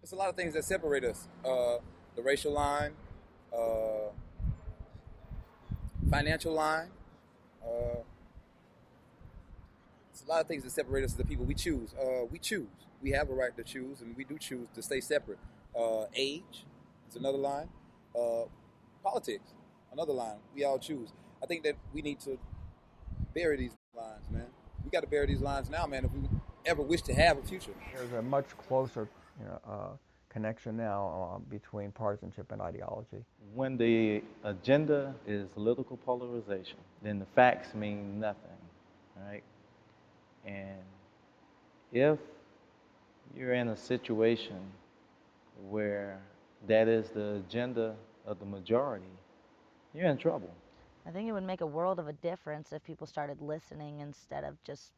It's a lot of things that separate us. The racial line, uh, financial line. Uh, it's a lot of things that separate us as the people we choose. We choose. We have a right to choose, and we do choose to stay separate. Age is another line. Politics, another line. We all choose. I think that we need to bury these lines, man. We got to bury these lines now, man, if we ever wish to have a future. There's a much closer connection now between partisanship and ideology. When the agenda is political polarization, then the facts mean nothing, right? And if you're in a situation where that is the agenda of the majority, you're in trouble. I think it would make a world of a difference if people started listening instead of just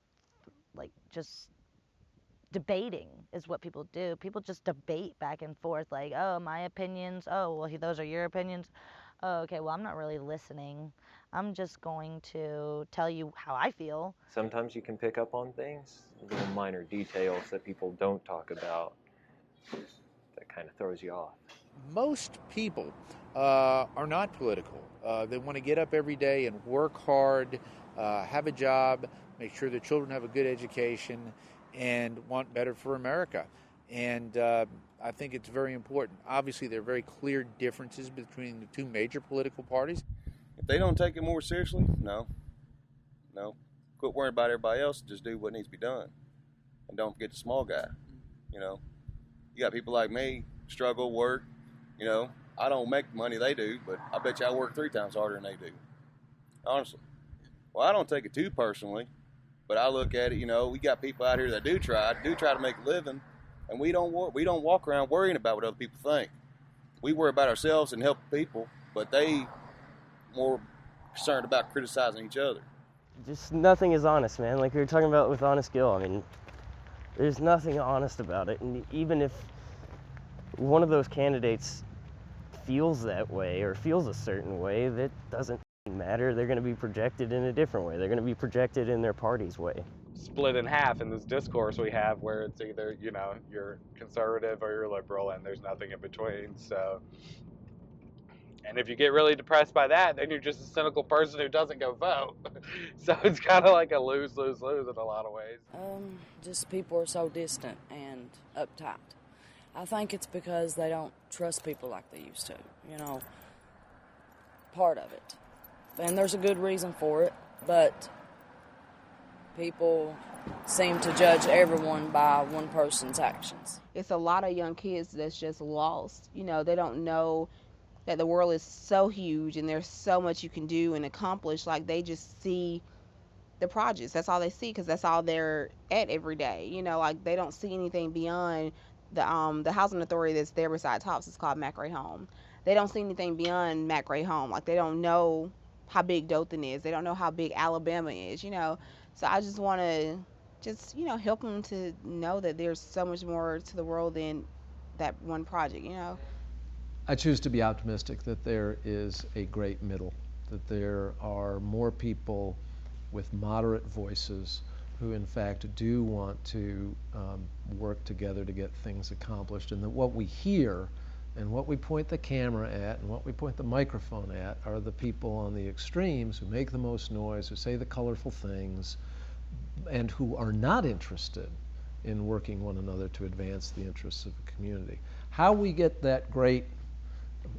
debating is what people do. People just debate back and forth like, oh, my opinions, oh, well, those are your opinions. Oh, okay, well, I'm not really listening. I'm just going to tell you how I feel. Sometimes you can pick up on things, little minor details that people don't talk about that kind of throws you off. Most people are not political. They want to get up every day and work hard, have a job, make sure their children have a good education, and want better for America. And I think it's very important. Obviously, there are very clear differences between the two major political parties. If they don't take it more seriously, no. Quit worrying about everybody else, just do what needs to be done. And don't forget the small guy, you know. You got people like me, struggle, work, you know. I don't make the money they do, but I bet you I work 3 times harder than they do, honestly. Well, I don't take it too personally, but I look at it, you know, we got people out here that do try to make a living, and we don't walk around worrying about what other people think. We worry about ourselves and help people, but they more concerned about criticizing each other. Just nothing is honest, man. Like we were talking about with Honest Gill, I mean, there's nothing honest about it. And even if one of those candidates feels that way or feels a certain way, that doesn't matter. They're going to be projected in a different way. They're going to be projected in their party's way. Split in half in this discourse we have where it's either, you know, you're conservative or you're liberal and there's nothing in between. So, and if you get really depressed by that, then you're just a cynical person who doesn't go vote. So it's kind of like a lose-lose-lose in a lot of ways. Just people are so distant and uptight. I think it's because they don't trust people like they used to, you know, part of it. And there's a good reason for it, but people seem to judge everyone by one person's actions. It's a lot of young kids that's just lost. You know, they don't know that the world is so huge and there's so much you can do and accomplish. Like, they just see the projects. That's all they see because that's all they're at every day. You know, like, they don't see anything beyond the housing authority that's there beside Tops. It's called McRae Home. They don't see anything beyond McRae Home. Like, they don't know how big Dothan is. They don't know how big Alabama is, you know. So I just want to help them to know that there's so much more to the world than that one project, you know. I choose to be optimistic that there is a great middle, that there are more people with moderate voices who in fact do want to work together to get things accomplished, and that what we hear and what we point the camera at and what we point the microphone at are the people on the extremes who make the most noise, who say the colorful things, and who are not interested in working one another to advance the interests of the community. How we get that great,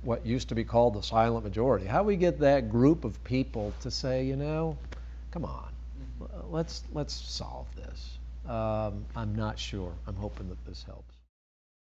what used to be called the silent majority, how we get that group of people to say, you know, come on, let's solve this. I'm not sure. I'm hoping that this helps.